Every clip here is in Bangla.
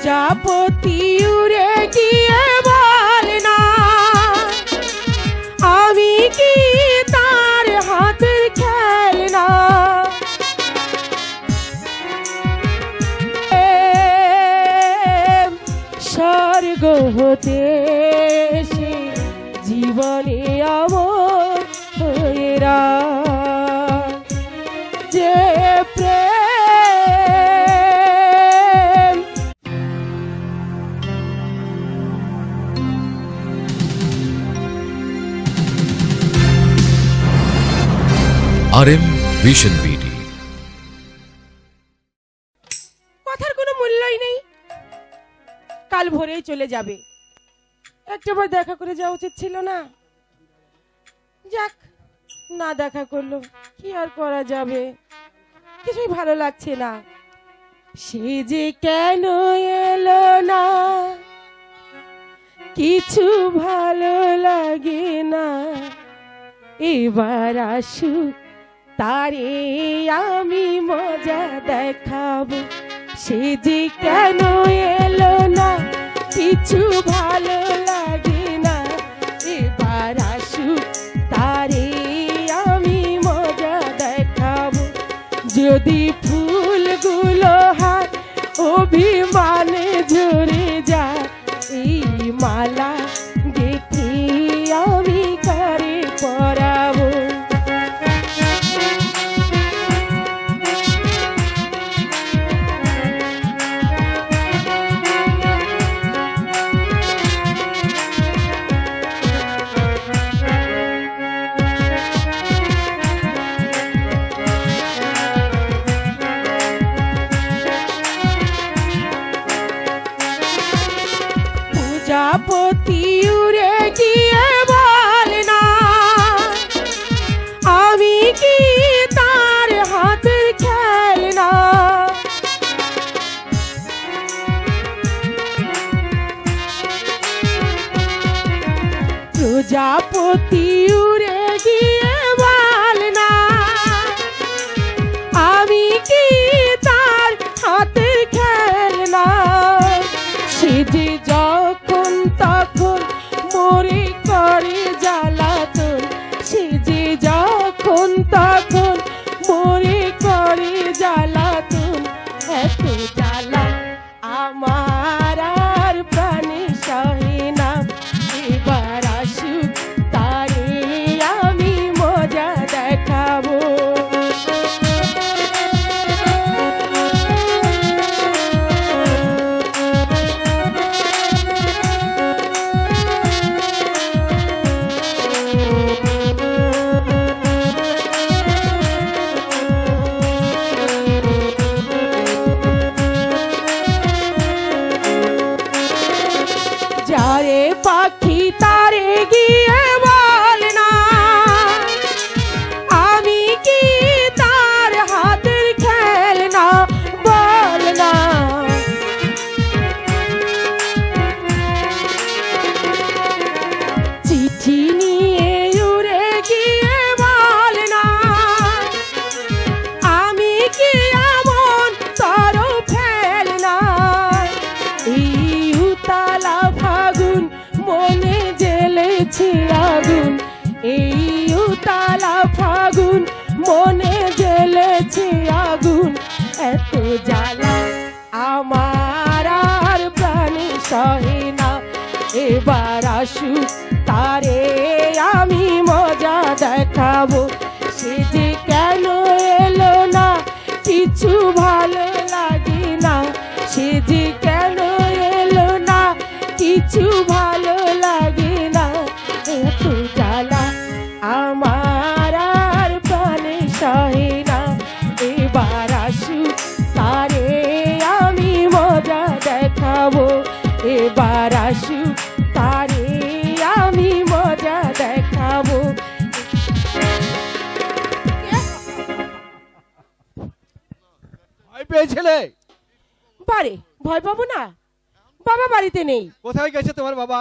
প্রজাপতি উড়ে গিয়ে বলে না আমি কি তার হাতের খেলনা। স্বর্গ হতে এসে জীবনে আমার এরা যে প্রেম। RM vision BD. কথার কোনো মূল্যই নেই, কাল ভোরেই চলে যাবে। একটাবার দেখা করে যাওয়া উচিত ছিল না? যাক, না দেখা করলো, কি আর করা যাবে, কিছুই ভালো লাগছে না। সে যে কেন এলো না, কিছু ভালো লাগে না। এবার আসুক তারে আমি মজা দেখাবো। সে যে কেন এলো না, কিছু ভালো লাগে না। এবার আসুক তারে আমি মজা দেখাবো। যদি ফুলগুলো হাত অভিমানে ঝরে যায়, এই মালা গেঁথে আমি কারে পরাবো। প্রজাপতি উড়ে গিয়ে বলে না আমি কি তার হাতের খেলনা। প্রজাপতি উড়ে গিয়ে বলে না আমি কি তার হাতের খেলনা। সে যে যখন তখন মরে করে জ্বালাতন, সে যে যখন তখন মরে করে জ্বালাতন। এত জ্বালা আমার আর প্রাণে সহে না। এবার আসুক তারে আমি মজা দেখাবো। যারে পাখি তারে গিয়ে বল না আমি কি তার হাতের খেলনা। বল না চিঠি নিয়ে উড়ে গিয়ে বল না আমি কি এমন তার ফেলনা। এই উতালা ফাগুন মনে জ্বেলেছে আগুন, এই উতালা ফাগুন মনে জ্বেলেছে আগুন। এত জ্বালা আমার আর প্রাণে সহে না। এবার আসুক তারে আমি মজা দেখাবো। সে যে কেন এলো না, কিছু ভালো লাগে না। সে যে কেন এলো না, কিছু ভালো লাগে না। এত জ্বালা আমার আর প্রাণে সহে না। এবার আসুক তারে আমি মজা দেখাবো। এবার আসুক তারে আমি মজা দেখাবো। ভয় পেয়েছিলে? বারে ভয় পাবো না, বাবা বাড়িতে নেই। কোথায় গেছে তোমার বাবা?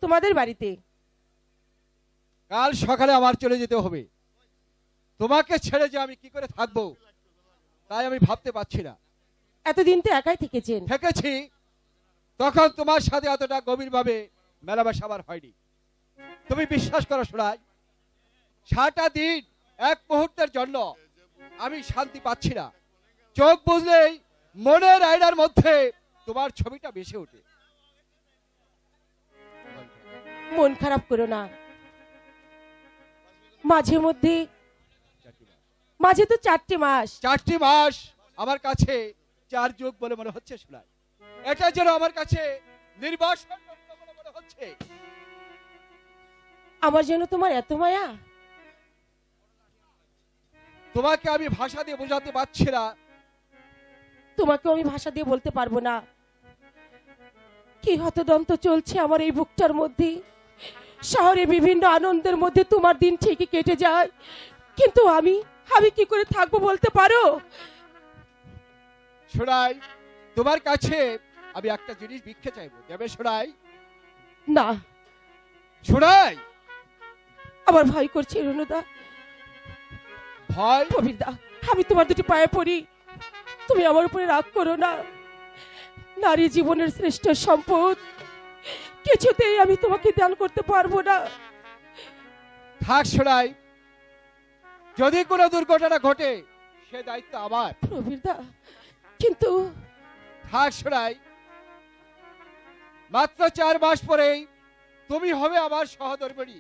তোমাদের বাড়িতে। কাল সকালে আমার চলে যেতে হবে। তোমাকে ছেড়ে যে আমি কি করে থাকবো তাই আমি ভাবতে পারছি না। এতদিন তো একাই থেকেছেন। থেকেছি, তখন তোমার সাথে এতটা গভীরভাবে মেলামেশা আমার হয়নি। তুমি বিশ্বাস করো সোনাই, সারাটা দিন এক মুহূর্তের জন্য আমি শান্তি পাচ্ছি না। চোখ বুঝলেই মনের আয়নার মধ্যে তোমার ছবিটা ভেসে ওঠে। মন খারাপ করো না, মাঝে মধ্যে মাঝে তো 4টি মাস। 4টি মাস আমার কাছে 4 যুগ বলে মনে হচ্ছে সোনাই। এটা যেন আমার কাছে নির্বাসন বলে মনে হচ্ছে। আমার যেন তোমার এত মায়া। তোমাকে আমি ভাষা দিয়ে বোঝাতে পারছি না। তোমাকে আমি ভাষা দিয়ে বলতে পারবো না কি হতদন্ত চলছে আমার এই বুকটার মধ্যে। শহরে বিভিন্ন আনন্দের মধ্যে তোমার দিন ঠিকই কেটে যায়, কিন্তু আমি কি করে থাকবো বলতে পারো? সোনাই, তোমার কাছে আমি একটা জিনিস ভিক্ষে চাইবো, দেবে সোনাই? না, সোনাই, আমার ভয় করছে রনুদা। ভয়? প্রবীরদা, আমি তোমার দুটি পায়ে পড়ি, তুমি আমার উপরে রাগ করো না। নারী জীবনের শ্রেষ্ঠ সম্পদ, কিছুতেই আমি তোমাকে দান করতে পারবো না। থাক সোনাই, যদি কোনো দুর্ঘটনা ঘটে সে দায়িত্ব আমার। প্রবীরদা, কিন্তু থাক সোনাই, মাত্র 4 মাস পরেই তুমি হবে আমার সহধর্মিণী।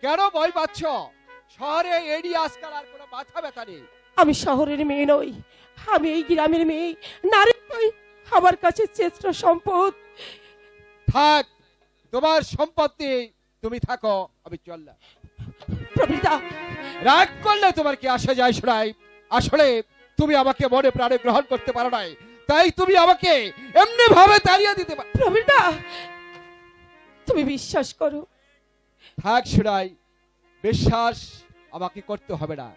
কেন ভয় পাচ্ছ? শহরে এডি আজকাল আর কোনো মাথা ব্যথা নেই। আমি শহরের মেয়ে নই, আমি এই গ্রামের মেয়ে। নারী নই, আমার কাছে শ্রেষ্ঠ সম্পদ। থাক, তোমার সম্পত্তি তুমি থাকো, আমি চললাম। প্রবীরদা, রাগ করলে তোমার কি আসে যায় সোনাই? আসলে তুমি আমাকে মনে প্রাণে গ্রহণ করতে পারো নাই, তাই তুমি আমাকে এমনি ভাবে তাড়িয়ে দিতে পারো। প্রবীরদা, তুমি বিশ্বাস করো। থাক সোনাই, বিশ্বাস আমাকে করতে হবে না,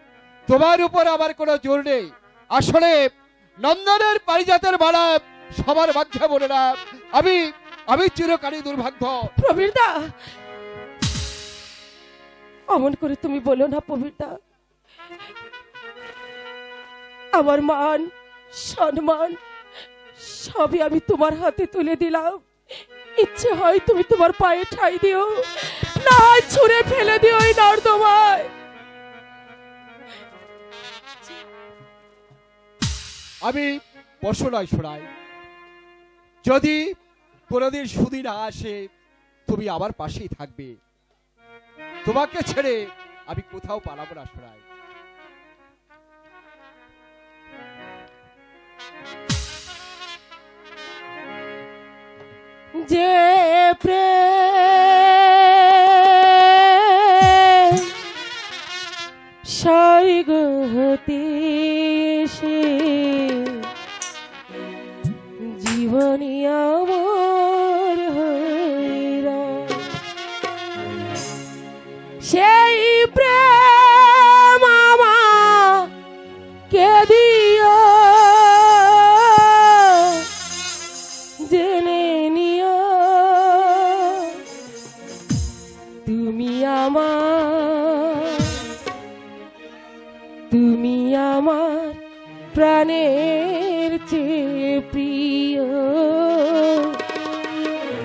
তোমার উপর আমার কোনো জোর নেই। আসলে নন্দনের পারিজাতের বালা সবার ভাগ্যে বলে না, আমি চিরকালই দুর্ভাগ্য। প্রবীরদা, অমন করে তুমি বলো না প্রবীরদা। আমার মান সম্মান সবই আমি তোমার হাতে তুলে দিলাম। ইচ্ছে হয় তুমি তোমার পায়ে ঠাই দিও, না হয় ছুঁড়ে ফেলে দিও এই নর্দমায়। আমি পশু নয় সোনাই, যদি কোনোদিন সুদিন না আসে তুমি আমার পাশেই থাকবে। তোমাকে ছেড়ে আমি কোথাও পালাবো না সোনাই। যে প্রেম স্বর্গ হতে এসে জীবনী আমার হইরা, সেই প্রেম আমাকে দিও, জেনে নিও তুমি আমার প্রাণের চেয়ে প্রিয়,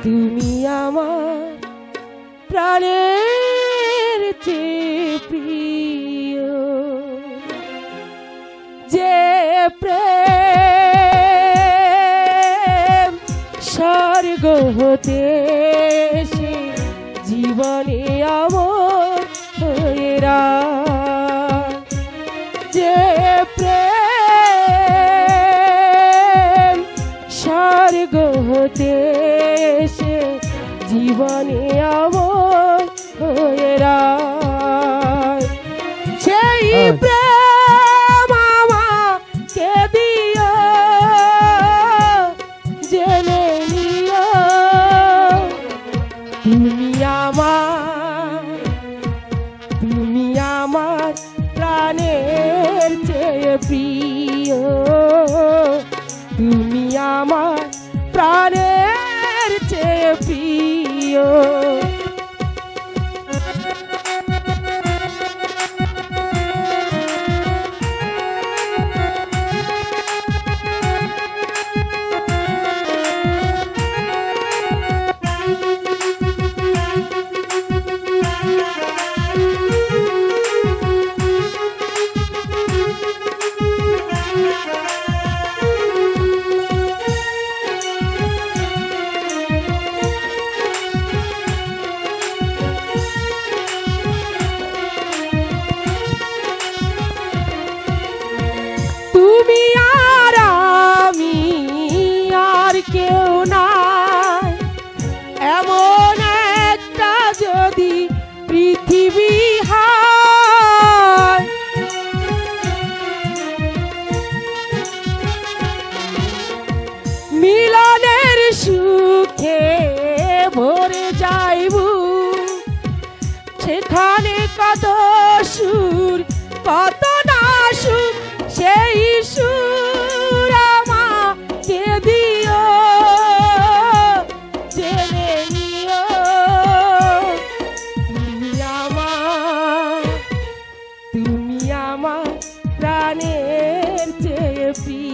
তুমি আমার প্রাণের চেয়ে প্রিয়। যে প্রেম স্বর্গ হতে এসে জীবনে আমার হয়েরা, যে প্রেম স্বর্গ হতে এসে জীবনে আমার হয়েরা, সেই প্রেম আমাকে দিও, জেনে নিও তুমি আমার প্রাণের চেয়ে প্রিয়, তুমি আমার প্রাণের চেয়ে প্রিয়। কেউ নাই, এমন একটা যদি পৃথিবী হয়, মিলনের সুখে ভরে যাইব, সেখানে কত সুর কত না সুখ, সেই সুর আমাকে দিও, জেনে নিও তুমি আমার প্রাণের চেয়ে প্রিয়।